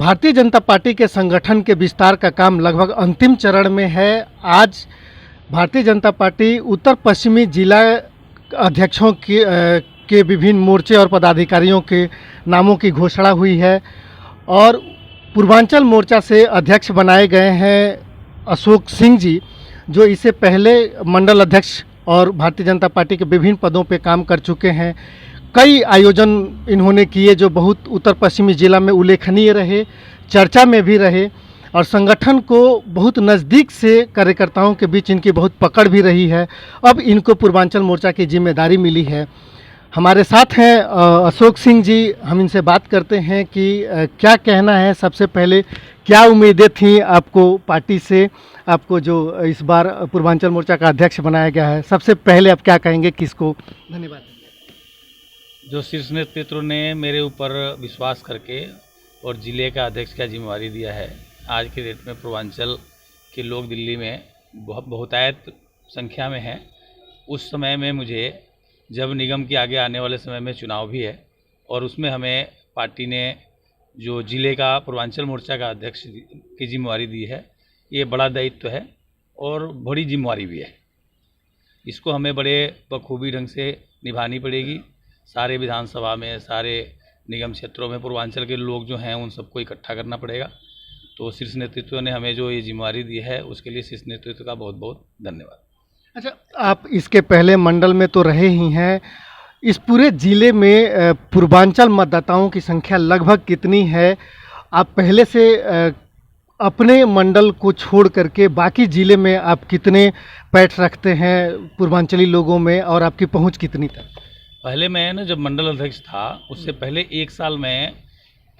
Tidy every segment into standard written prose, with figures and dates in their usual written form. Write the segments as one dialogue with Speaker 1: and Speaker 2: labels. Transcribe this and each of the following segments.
Speaker 1: Bharatiya Janata party के संगठन के विस्तार का काम लगभग अंतिम चरण में है। आज भारतीय जनता पार्टी उत्तर पश्चिमी जिला अध्यक्षों के विभिन्न मोर्चे और पदाधिकारियों के नामों की घोषणा हुई है और पूर्वांचल मोर्चा से अध्यक्ष बनाए गए हैं अशोक सिंह जी, जो इससे पहले मंडल अध्यक्ष और भारतीय जनता पार्टी के विभिन्न पदों पे काम कर चुके हैं। कई आयोजन इन्होंने किए जो बहुत उत्तर पश्चिमी जिला में उल्लेखनीय रहे, चर्चा में भी रहे और संगठन को बहुत नज़दीक से कार्यकर्ताओं के बीच इनकी बहुत पकड़ भी रही है। अब इनको पूर्वांचल मोर्चा की जिम्मेदारी मिली है। हमारे साथ हैं अशोक सिंह जी। हम इनसे बात करते हैं कि क्या कहना है। सबसे पहले क्या उम्मीदें थीं आपको पार्टी से, आपको जो इस बार पूर्वांचल मोर्चा का अध्यक्ष बनाया गया है? सबसे पहले आप क्या कहेंगे, किसको धन्यवाद?
Speaker 2: जो शीर्ष नेतृत्व ने मेरे ऊपर विश्वास करके और ज़िले का अध्यक्ष का जिम्मेवारी दिया है। आज के डेट में पूर्वांचल के लोग दिल्ली में बहुतायत संख्या में हैं। उस समय में मुझे जब निगम के आगे आने वाले समय में चुनाव भी है और उसमें हमें पार्टी ने जो ज़िले का पूर्वांचल मोर्चा का अध्यक्ष की जिम्मेवारी दी है, ये बड़ा दायित्व है और बड़ी जिम्मेवारी भी है। इसको हमें बड़े बखूबी ढंग से निभानी पड़ेगी। सारे विधानसभा में, सारे निगम क्षेत्रों में पूर्वांचल के लोग जो हैं उन सबको इकट्ठा करना पड़ेगा। तो शीर्ष नेतृत्व ने हमें जो ये जिम्मेवारी दी है उसके लिए शीर्ष नेतृत्व का बहुत बहुत धन्यवाद।
Speaker 1: अच्छा, आप इसके पहले मंडल में तो रहे ही हैं। इस पूरे ज़िले में पूर्वांचल मतदाताओं की संख्या लगभग कितनी है? आप पहले से अपने मंडल को छोड़ करके बाकी ज़िले में आप कितने पैठ रखते हैं पूर्वांचली लोगों में और आपकी पहुंच कितनी तक?
Speaker 2: पहले मैं ना जब मंडल अध्यक्ष था उससे पहले 1 साल मैं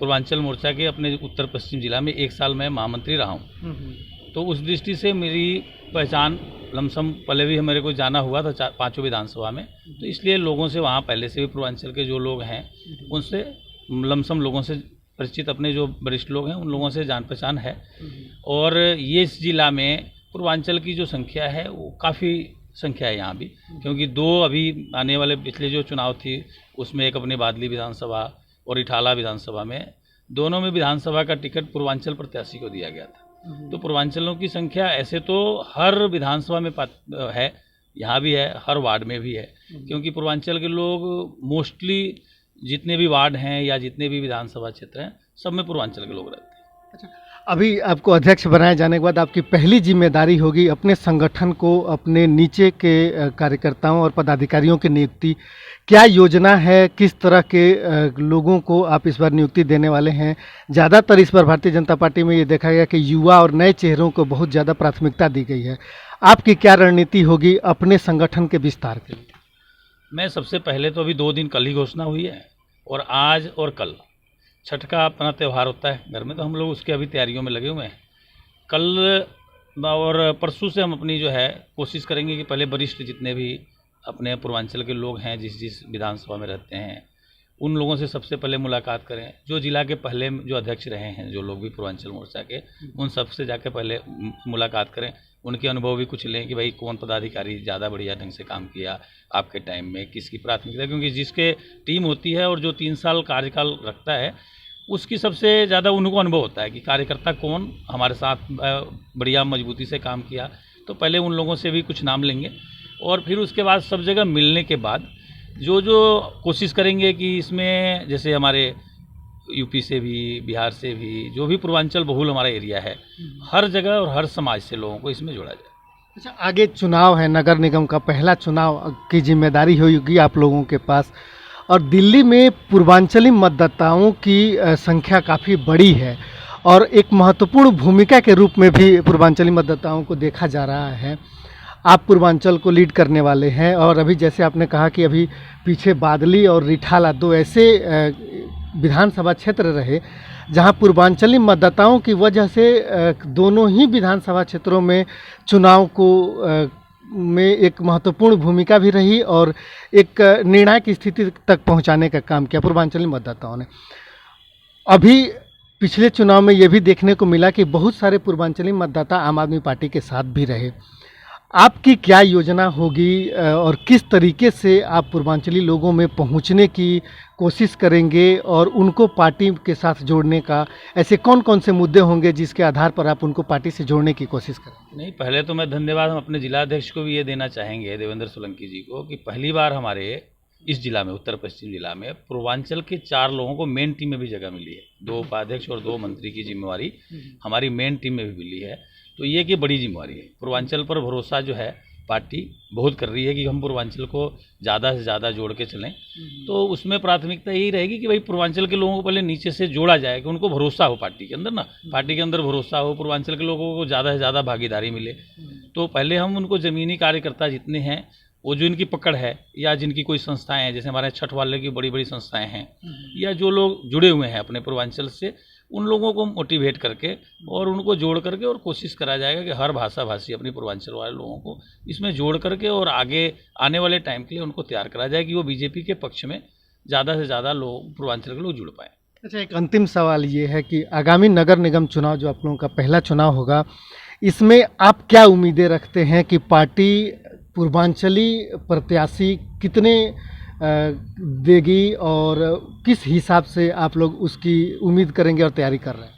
Speaker 2: पूर्वांचल मोर्चा के अपने उत्तर पश्चिम जिला में 1 साल मैं महामंत्री रहा हूँ। तो उस दृष्टि से मेरी पहचान लमसम पहले भी मेरे को जाना हुआ था 5 विधानसभा में। तो इसलिए लोगों से वहाँ पहले से भी पूर्वांचल के जो लोग हैं उनसे लमसम लोगों से परिचित, अपने जो वरिष्ठ लोग हैं उन लोगों से जान पहचान है। और ये इस जिला में पूर्वांचल की जो संख्या है वो काफ़ी संख्या है यहाँ भी, क्योंकि 2 अभी आने वाले पिछले जो चुनाव थी उसमें एक अपनी बादली विधानसभा और इठाला विधानसभा में, दोनों में विधानसभा का टिकट पूर्वांचल प्रत्याशी को दिया गया था। तो पूर्वांचलों की संख्या ऐसे तो हर विधानसभा में है, यहाँ भी है, हर वार्ड में भी है, क्योंकि पूर्वांचल के लोग मोस्टली जितने भी वार्ड हैं या जितने भी विधानसभा क्षेत्र हैं सब में पूर्वांचल के लोग रहते हैं।
Speaker 1: अच्छा, अभी आपको अध्यक्ष बनाए जाने के बाद आपकी पहली जिम्मेदारी होगी अपने संगठन को, अपने नीचे के कार्यकर्ताओं और पदाधिकारियों की नियुक्ति। क्या योजना है, किस तरह के लोगों को आप इस बार नियुक्ति देने वाले हैं? ज़्यादातर इस बार भारतीय जनता पार्टी में ये देखा गया कि युवा और नए चेहरों को बहुत ज़्यादा प्राथमिकता दी गई है। आपकी क्या रणनीति होगी अपने संगठन के विस्तार के लिए?
Speaker 2: मैं सबसे पहले तो अभी 2 दिन कल ही घोषणा हुई है और आज और कल छठ का अपना त्यौहार होता है घर में, तो हम लोग उसके अभी तैयारियों में लगे हुए हैं। कल और परसों से हम अपनी जो है कोशिश करेंगे कि पहले वरिष्ठ जितने भी अपने पूर्वांचल के लोग हैं जिस विधानसभा में रहते हैं उन लोगों से सबसे पहले मुलाकात करें। जो जिला के पहले जो अध्यक्ष रहे हैं, जो लोग भी पूर्वांचल मोर्चा के, उन सबसे जाके पहले मुलाकात करें, उनके अनुभव भी कुछ लें कि भाई कौन पदाधिकारी ज़्यादा बढ़िया ढंग से काम किया आपके टाइम में, किसकी प्राथमिकता, क्योंकि जिसके टीम होती है और जो 3 साल कार्यकाल रखता है उसकी सबसे ज़्यादा उनको अनुभव होता है कि कार्यकर्ता कौन हमारे साथ बढ़िया मजबूती से काम किया। तो पहले उन लोगों से भी कुछ नाम लेंगे और फिर उसके बाद सब जगह मिलने के बाद जो कोशिश करेंगे कि इसमें जैसे हमारे यूपी से भी, बिहार से भी, जो भी पूर्वांचल बहुल हमारा एरिया है, हर जगह और हर समाज से लोगों को इसमें जोड़ा जाए।
Speaker 1: अच्छा, आगे चुनाव है, नगर निगम का पहला चुनाव की जिम्मेदारी होगी आप लोगों के पास और दिल्ली में पूर्वांचली मतदाताओं की संख्या काफ़ी बड़ी है और एक महत्वपूर्ण भूमिका के रूप में भी पूर्वांचली मतदाताओं को देखा जा रहा है। आप पूर्वांचल को लीड करने वाले हैं और अभी जैसे आपने कहा कि अभी पीछे बादली और रिठाला 2 ऐसे विधानसभा क्षेत्र रहे जहां पूर्वांचली मतदाताओं की वजह से दोनों ही विधानसभा क्षेत्रों में चुनाव को में एक महत्वपूर्ण भूमिका भी रही और एक निर्णायक स्थिति तक पहुंचाने का काम किया पूर्वांचली मतदाताओं ने। अभी पिछले चुनाव में ये भी देखने को मिला कि बहुत सारे पूर्वांचली मतदाता आम आदमी पार्टी के साथ भी रहे। आपकी क्या योजना होगी और किस तरीके से आप पूर्वांचली लोगों में पहुंचने की कोशिश करेंगे और उनको पार्टी के साथ जोड़ने का, ऐसे कौन कौन से मुद्दे होंगे जिसके आधार पर आप उनको पार्टी से जोड़ने की कोशिश करेंगे?
Speaker 2: नहीं, पहले तो मैं धन्यवाद हम अपने जिलाध्यक्ष को भी ये देना चाहेंगे, देवेंद्र सोलंकी जी को, कि पहली बार हमारे इस जिला में, उत्तर पश्चिम जिला में, पूर्वांचल के 4 लोगों को मेन टीम में भी जगह मिली है। 2 उपाध्यक्ष और 2 मंत्री की जिम्मेवारी हमारी मेन टीम में भी मिली है। तो ये कि बड़ी जिम्मेवारी है। पूर्वांचल पर भरोसा जो है पार्टी बहुत कर रही है कि हम पूर्वांचल को ज़्यादा से ज़्यादा जोड़ के चलें। तो उसमें प्राथमिकता यही रहेगी कि भाई पूर्वांचल के लोगों को पहले नीचे से जोड़ा जाए, कि उनको भरोसा हो पार्टी के अंदर ना, पार्टी के अंदर भरोसा हो, पूर्वांचल के लोगों को ज़्यादा से ज़्यादा भागीदारी मिले। तो पहले हम उनको ज़मीनी कार्यकर्ता जितने हैं, वो जो इनकी पकड़ है, या जिनकी कोई संस्थाएं हैं, जैसे हमारे छठ वाले की बड़ी बड़ी संस्थाएं हैं, या जो लोग जुड़े हुए हैं अपने पूर्वांचल से, उन लोगों को मोटिवेट करके और उनको जोड़ करके, और कोशिश करा जाएगा कि हर भाषा भाषी अपनी पूर्वांचल वाले लोगों को इसमें जोड़ करके और आगे आने वाले टाइम के लिए उनको तैयार करा जाए कि वो बीजेपी के पक्ष में ज़्यादा से ज़्यादा लोग, पूर्वांचल के लोग जुड़ पाएँ।
Speaker 1: अच्छा, एक अंतिम सवाल ये है कि आगामी नगर निगम चुनाव जो आप लोगों का पहला चुनाव होगा, इसमें आप क्या उम्मीदें रखते हैं कि पार्टी पूर्वांचली प्रत्याशी कितने देगी और किस हिसाब से आप लोग उसकी उम्मीद करेंगे और तैयारी कर रहे हैं?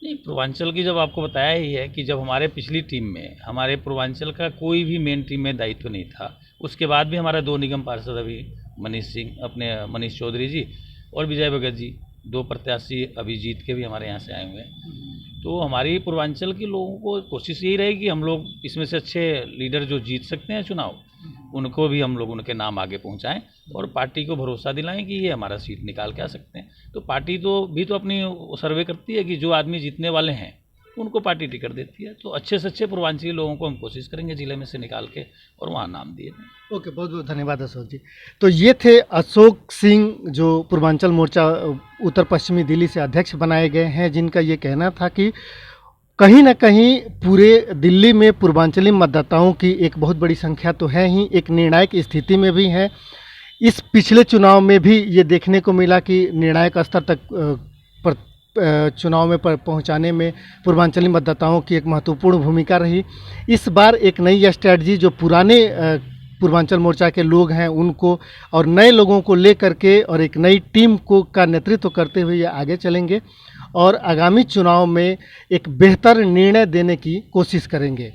Speaker 2: नहीं, पूर्वांचल की जब आपको बताया ही है कि जब हमारे पिछली टीम में हमारे पूर्वांचल का कोई भी मेन टीम में दायित्व नहीं था, उसके बाद भी हमारे 2 निगम पार्षद अभी मनीष चौधरी जी और विजय भगत जी, 2 प्रत्याशी अभी जीत के भी हमारे यहाँ से आए हुए हैं। तो हमारी पूर्वांचल के लोगों को कोशिश यही रहेगी कि हम लोग इसमें से अच्छे लीडर जो जीत सकते हैं चुनाव, उनको भी हम लोग उनके नाम आगे पहुंचाएं और पार्टी को भरोसा दिलाएं कि ये हमारा सीट निकाल के आ सकते हैं। तो पार्टी तो अपनी सर्वे करती है कि जो आदमी जीतने वाले हैं उनको पार्टी टिकट देती है। तो अच्छे से अच्छे पूर्वांचली लोगों को हम कोशिश करेंगे जिले में से निकाल के और वहाँ नाम दिए दें।
Speaker 1: ओके, बहुत बहुत धन्यवाद अशोक जी। तो ये थे अशोक सिंह, जो पूर्वांचल मोर्चा उत्तर पश्चिमी दिल्ली से अध्यक्ष बनाए गए हैं, जिनका ये कहना था कि कहीं ना कहीं पूरे दिल्ली में पूर्वांचली मतदाताओं की एक बहुत बड़ी संख्या तो है ही, एक निर्णायक स्थिति में भी है। इस पिछले चुनाव में भी ये देखने को मिला कि निर्णायक स्तर तक चुनाव में पहुंचाने में पूर्वांचली मतदाताओं की एक महत्वपूर्ण भूमिका रही। इस बार एक नई स्ट्रैटेजी जो पुराने पूर्वांचल मोर्चा के लोग हैं उनको और नए लोगों को लेकर के और एक नई टीम को का नेतृत्व करते हुए ये आगे चलेंगे और आगामी चुनाव में एक बेहतर निर्णय देने की कोशिश करेंगे।